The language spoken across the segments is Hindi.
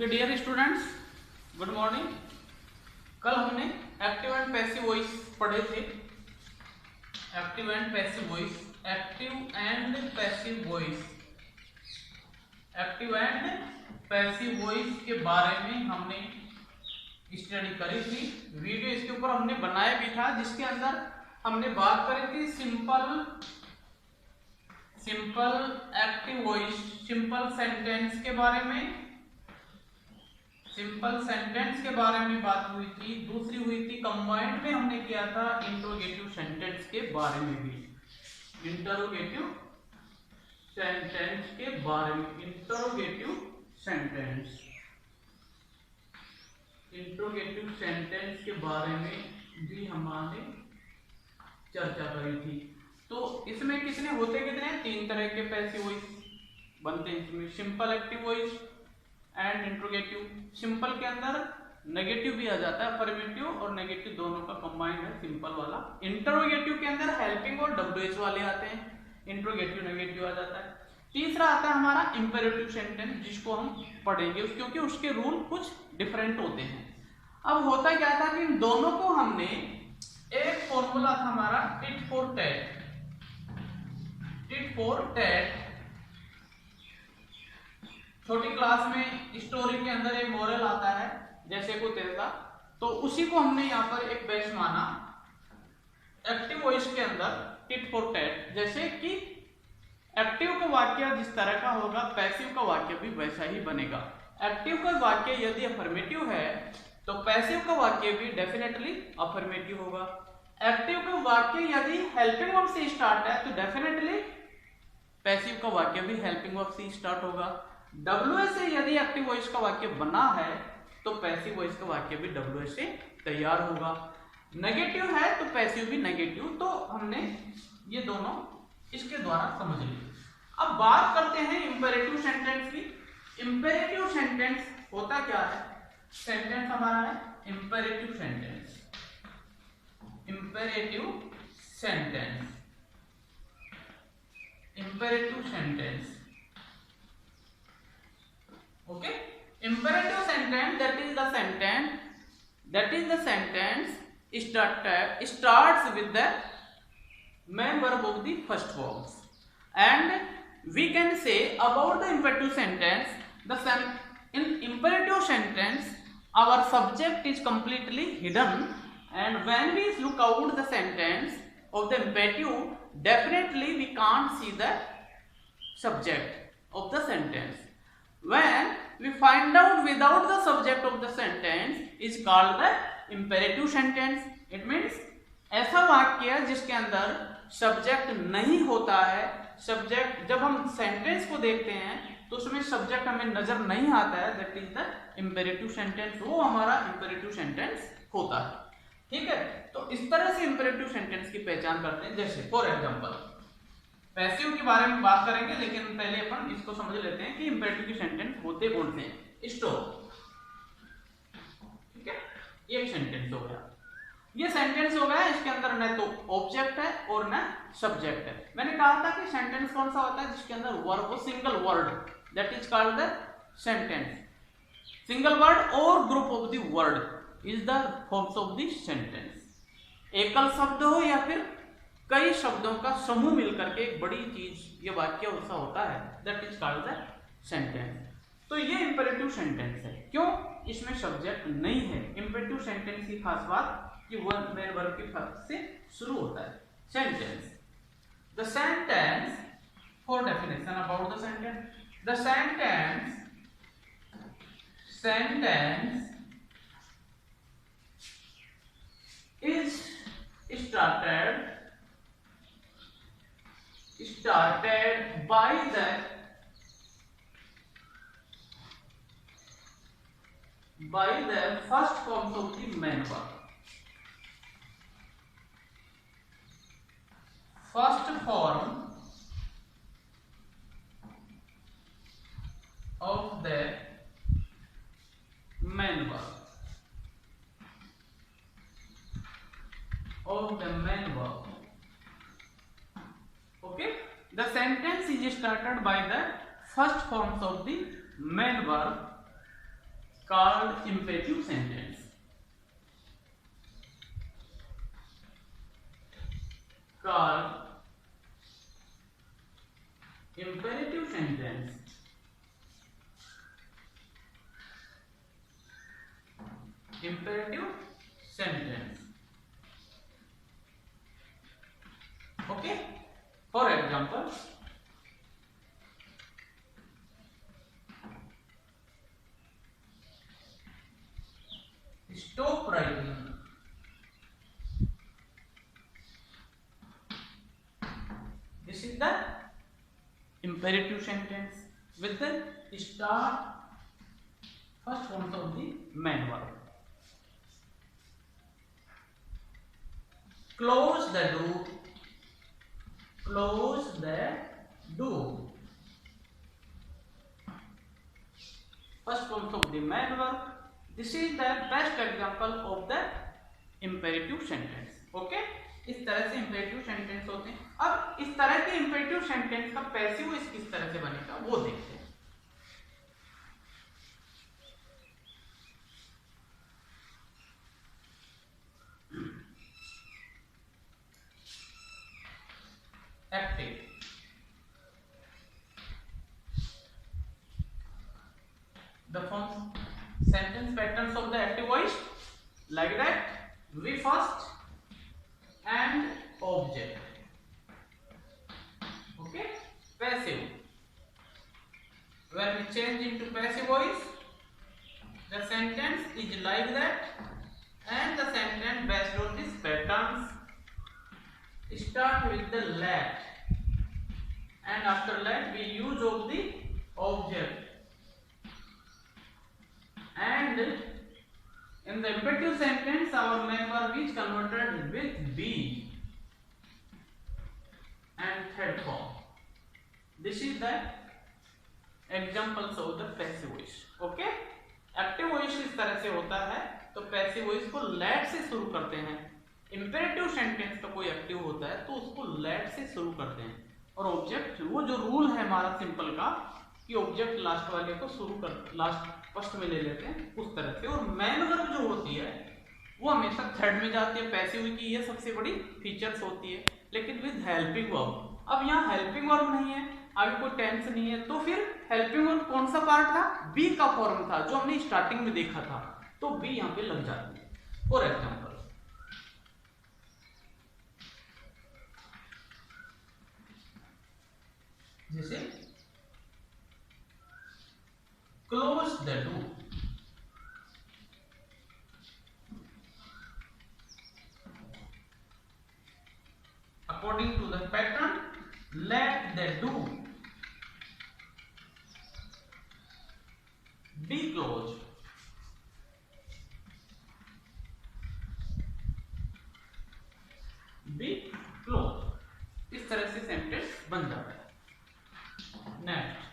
Okay dear students, good morning. कल हमने एक्टिव एंड पैसिव वॉइस पढ़े थे। Active and passive voice, active and passive voice, active and passive voice के बारे में हमने स्टडी करी थी। वीडियो इसके ऊपर हमने बनाया भी था, जिसके अंदर हमने बात करी थी simple active voice, simple sentence के बारे में, सिंपल सेंटेंस के बारे में बात हुई थी। दूसरी हुई थी कंबाइंड में हमने किया था इंट्रोगेटिव सेंटेंस के बारे में भी, इंट्रोगेटिव सेंटेंस के बारे में, इंट्रोगेटिव सेंटेंस के बारे में भी हमने चर्चा करी थी। तो इसमें कितने होते, कितने तीन तरह के पैसिव वॉइस बनते हैं इसमें, simple active voice and interrogative. Simple के अंदर नेगेटिव भी आ जाता है, अफर्मेटिव और नेगेटिव दोनों का कंबाइन है सिंपल वाला। इंट्रोगेटिव के अंदर हेल्पिंग और डब्ल्यूएच वाले आते हैं, इंट्रोगेटिव नेगेटिव आ जाता है। तीसरा आता है हमारा इंपेरेटिव सेंटेंस, जिसको हम पढ़ेंगे क्योंकि उसके रूल कुछ डिफरेंट होते हैं। अब होता क्या था कि इन दोनों को हमने, एक फॉर्मूला था हमारा tit for tat, tit for tat. छोटी क्लास में स्टोरी के अंदर एक मोरल आता है, जैसे को तेजा, तो उसी को हमने यहाँ पर एक बेस माना एक्टिव वॉइस के अंदर टिट फॉर टैट। जैसे कि एक्टिव का वाक्य जिस तरह का होगा, पैसिव का वाक्य भी वैसा ही बनेगा। एक्टिव का वाक्य यदि अफर्मेटिव है तो पैसिव का वाक्य भी डेफिनेटली अफर्मेटिव होगा। एक्टिव का वाक्य यदि हेल्पिंग वर्ब से स्टार्ट है तो डेफिनेटली पैसिव का वाक्य भी हेल्पिंग वर्ब से स्टार्ट होगा। डब्ल्यूएच से यदि एक्टिव वॉइस का वाक्य बना है तो पैसिव वॉइस का वाक्य भी डब्ल्यूएच से तैयार होगा। नेगेटिव है तो पैसिव भी नेगेटिव। तो हमने ये दोनों इसके द्वारा समझ लिए। अब बात करते हैं इंपेरेटिव सेंटेंस की। इंपेरेटिव सेंटेंस होता क्या है? सेंटेंस हमारा है imperative sentence, imperative sentence, imperative sentence. Okay, imperative sentence, that is the sentence starts with the main verb of the first forms, and we can say about the imperative sentence, in imperative sentence our subject is completely hidden, and when we look out the sentence of the imperative, definitely we can't see the subject of the sentence. When we find out without the subject of the sentence is called the imperative sentence. It means ऐसा वाक्य जिसके अंदर सब्जेक्ट नहीं होता है। सब्जेक्ट, जब हम सेंटेंस को देखते हैं तो उसमें सब्जेक्ट हमें नजर नहीं आता है, that is the imperative sentence. वो हमारा इंपेरेटिव सेंटेंस होता है। ठीक है, तो इस तरह से इंपेरेटिव सेंटेंस की पहचान करते हैं। जैसे फॉर एग्जांपल पैसिव के बारे में बात करेंगे, लेकिन पहले अपन इसको समझ लेते हैं कि इंपेरेटिव के सेंटेंस होते कौन से हैं। स्टॉप, ठीक है, एक सेंटेंस हो गया, ये सेंटेंस हो गया। इसके अंदर न तो ऑब्जेक्ट है और न सब्जेक्ट है। मैंने कहा था कि सेंटेंस कौन सा होता है जिसके अंदर verb, single word, that is called the sentence. Single word और group of the word is the forms of the sentence. एकल शब्द हो या फिर कई शब्दों का समूह मिलकर के एक बड़ी चीज, ये वाक्य ऐसा होता है, that is called the sentence. तो ये इंपेरेटिव सेंटेंस है। क्यों? इसमें सब्जेक्ट नहीं है। इंपेरेटिव सेंटेंस की खास बात कि वह मेन वर्ब के फर्क से शुरू होता है। Sentence, the sentence, for definition about the sentence, the sentence is started by the first forms of the main verb. First form of the main verb, Okay, the sentence is started by the first forms of the main verb called imperative sentence. Called imperative sentence. Imperative sentence. Okay. For example, stop writing. This is the imperative sentence with the start first forms of the main verb. Close the door. Close the door. First forms of the main verb. This is the best example of the imperative sentence. Okay, इस तरह से imperative sentence होते हैं. अब इस तरह के imperative sentence का पैसिव वॉइस किस तरह से बनेगा वो देखते हैं. Active. The forms sentence patterns of the active voice like that. We first and object. Okay, passive. When we change into passive voice, the sentence is like that, and the sentence based on these patterns start with the let, and after let we use of the object, and in the imperative sentence our main verb is converted with be and third form. This is the examples of the passive voice. Okay, active voice इस तरह से होता है, तो पैसिव वॉइस को लेट से शुरू करते हैं. इंपेरेटिव सेंटेंस का कोई एक्टिव होता है तो उसको लेट से शुरू करते हैं, और ऑब्जेक्ट वो जो रूल है हमारा सिंपल का कि ऑब्जेक्ट लास्ट वाले को शुरू कर लास्ट फर्स्ट में ले लेते हैं उस तरह से. और मेन वर्ब जो होती है वो हमेशा थर्ड में जाती है. पैसिव की ये सबसे बड़ी फीचर्स होती है, लेकिन विद हेल्पिंग वर्ब. अब यहाँ हेल्पिंग वर्ब नहीं है, आगे कोई टेंस नहीं है, तो फिर हेल्पिंग वर्ब कौन सा पार्ट था? बी का फॉर्म था जो हमने स्टार्टिंग में देखा था, तो बी यहाँ पे लग जाती है. फॉर एग्जाम्पल जैसे close the door. According to the pattern, let the door be closed. Be closed. इस तरह से सेंटेंस बन जाता है. Next,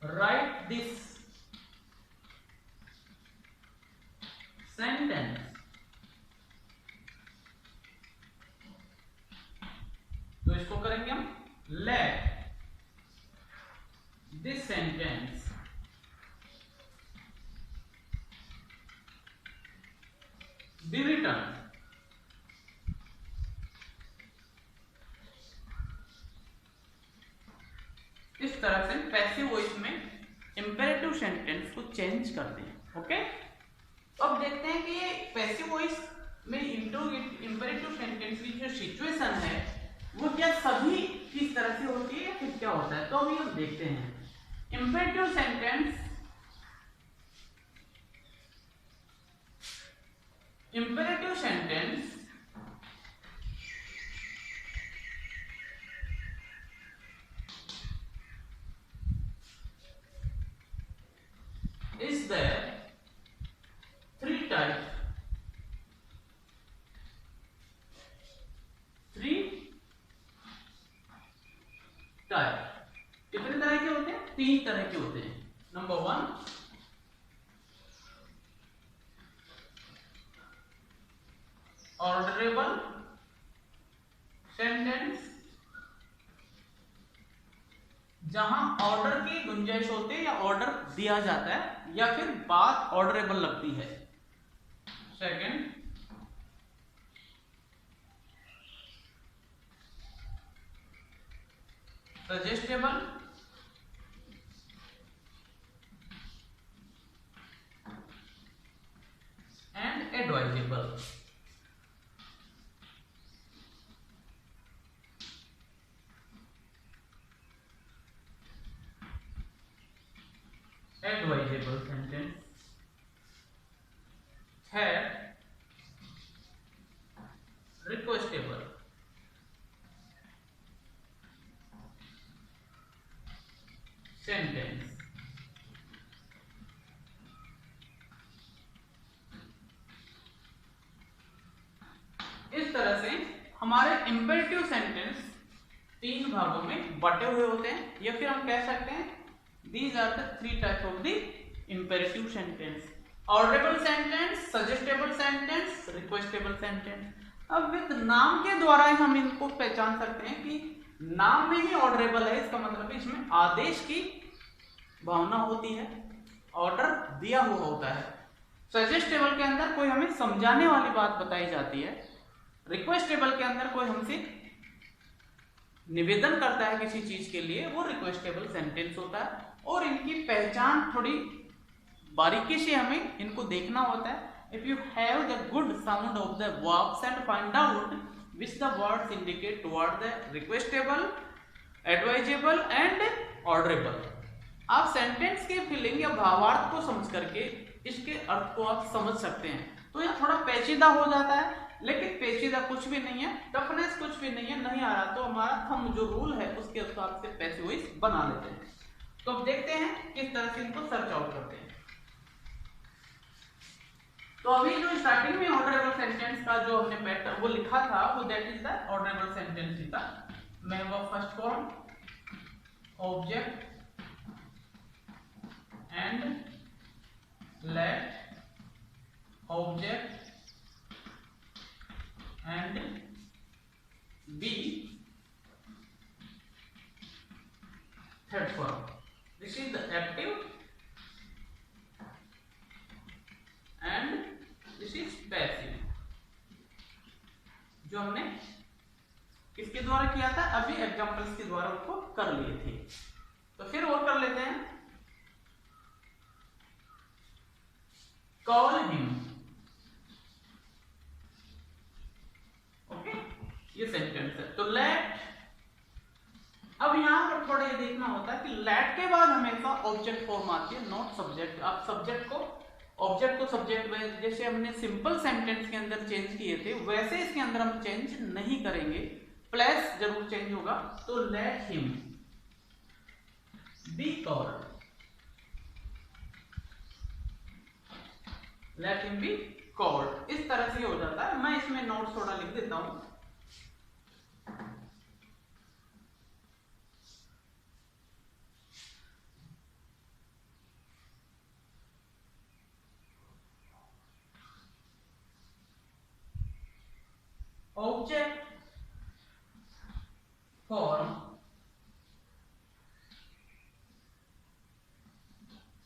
write this sentence. तो इसको करेंगे हम let this sentence be written. इस तरह से पैसिव वॉइस में इंपेरेटिव सेंटेंस को चेंज करते हैं. ओके, अब देखते हैं कि ये पैसिव वॉइस में इंपेरेटिव सेंटेंस की जो सिचुएशन है वो क्या सभी किस तरह से होती है या फिर क्या होता है. तो अभी हम देखते हैं. Imperative sentence is there three types. कितने तरह के होते हैं? 3 तरह के होते हैं. Number 1, orderable sentence. जहां ऑर्डर की गुंजाइश होती है या ऑर्डर दिया जाता है या फिर बात ऑर्डरेबल लगती है। Second, suggestible and advisable. Advisable sentence है रिक्वेस्टेबल सेंटेंस। इस तरह से हमारे इंपेरेटिव सेंटेंस 3 भागों में बटे हुए होते हैं, या फिर हम कह सकते हैं these are the 3 types of the imperative sentence: orderable sentence, suggestable sentence, requestable sentence. अब विद नाम के द्वारा हम इनको पहचान सकते हैं कि नाम में ही ऑर्डरेबल है, इसका मतलब इसमें आदेश की भावना होती है, ऑर्डर दिया हुआ होता है। सजेस्टेबल के अंदर कोई हमें समझाने वाली बात बताई जाती है। रिक्वेस्टेबल के अंदर कोई हमसे निवेदन करता है किसी चीज के लिए, वो रिक्वेस्टेबल सेंटेंस होता है। और इनकी पहचान थोड़ी बारीकी से हमें इनको देखना होता है। If you have the good sound of the verbs and find out which the words indicate toward the requestable, advisable and orderable. आप सेंटेंस के फीलिंग या भावार्थ को समझ करके इसके अर्थ को आप समझ सकते हैं। तो यह थोड़ा पेचीदा हो जाता है, लेकिन पेचीदा कुछ भी नहीं है, टफनेस कुछ भी नहीं है। नहीं आ रहा तो हमारा थंब जो रूल है उसके हिसाब से पैसिव वॉइस बना लेते हैं। तो अब देखते हैं किस तरह से इनको सर्च आउट करते हैं। तो अभी जो स्टार्टिंग में ऑर्डरेबल सेंटेंस का जो हमने पैटर्न वो लिखा था, वो दैट इज द ऑर्डरेबल सेंटेंस ही था। मैं वो first form object and let object and B third form. This is the active and this is passive। जो हमने किसके द्वारा किया था, अभी एग्जांपल्स के द्वारा उसको कर लिए थे। तो फिर और कर लेते हैं। कॉल हिम, ये सेंटेंस है। तो लेट, अब यहां पर थोड़ा ये देखना होता है कि लेट के बाद हमेशा ऑब्जेक्ट फॉर्म आती है, नॉट सब्जेक्ट। आप सब्जेक्ट को ऑब्जेक्ट को सब्जेक्ट में, जैसे हमने सिंपल सेंटेंस के अंदर चेंज किए थे वैसे इसके अंदर हम चेंज नहीं करेंगे, प्लस जरूर चेंज होगा। तो let him be called, let him be called, इस तरह से हो जाता है। मैं इसमें नोट्स थोड़ा लिख देता हूं। Object form,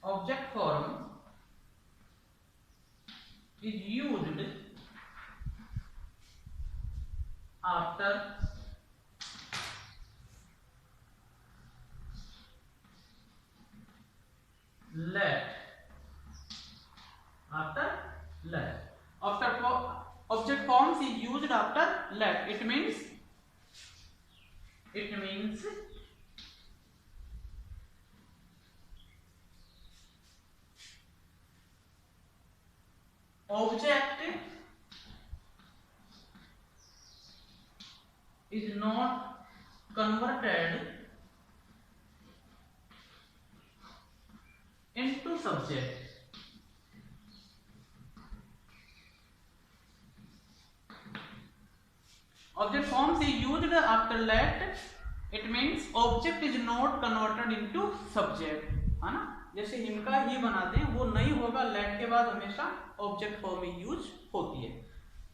object form is used after let, after let, object forms is used after let. It means object is not converted into subject. Object forms is used after let. It means object is not converted into subject, है ना। जैसे हिम का ही बनाते हैं वो नहीं होगा, लेट के बाद हमेशा ऑब्जेक्ट फॉर्म में यूज होती है।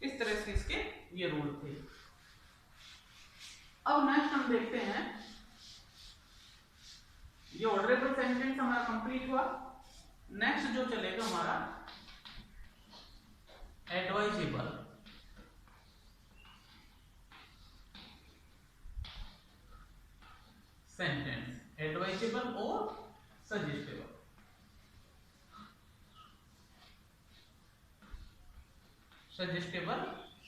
इस तरह से इसके ये रूल थे। अब नेक्स्ट हम देखते हैं ये ऑर्डरेबल सेंटेंस हमारा कंप्लीट हुआ। नेक्स्ट जो चलेगा हमारा एडवाइजेबल। सेंटेंस एडवाइजेबल और सजेस्टेबल। सजेस्टेबल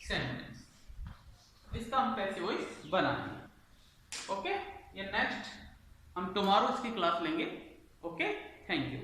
सेंटेंस, इसका हम पैसे वॉइस बनाएंगे। ओके, ये नेक्स्ट हम टुमारो इसकी क्लास लेंगे। Okay, thank you.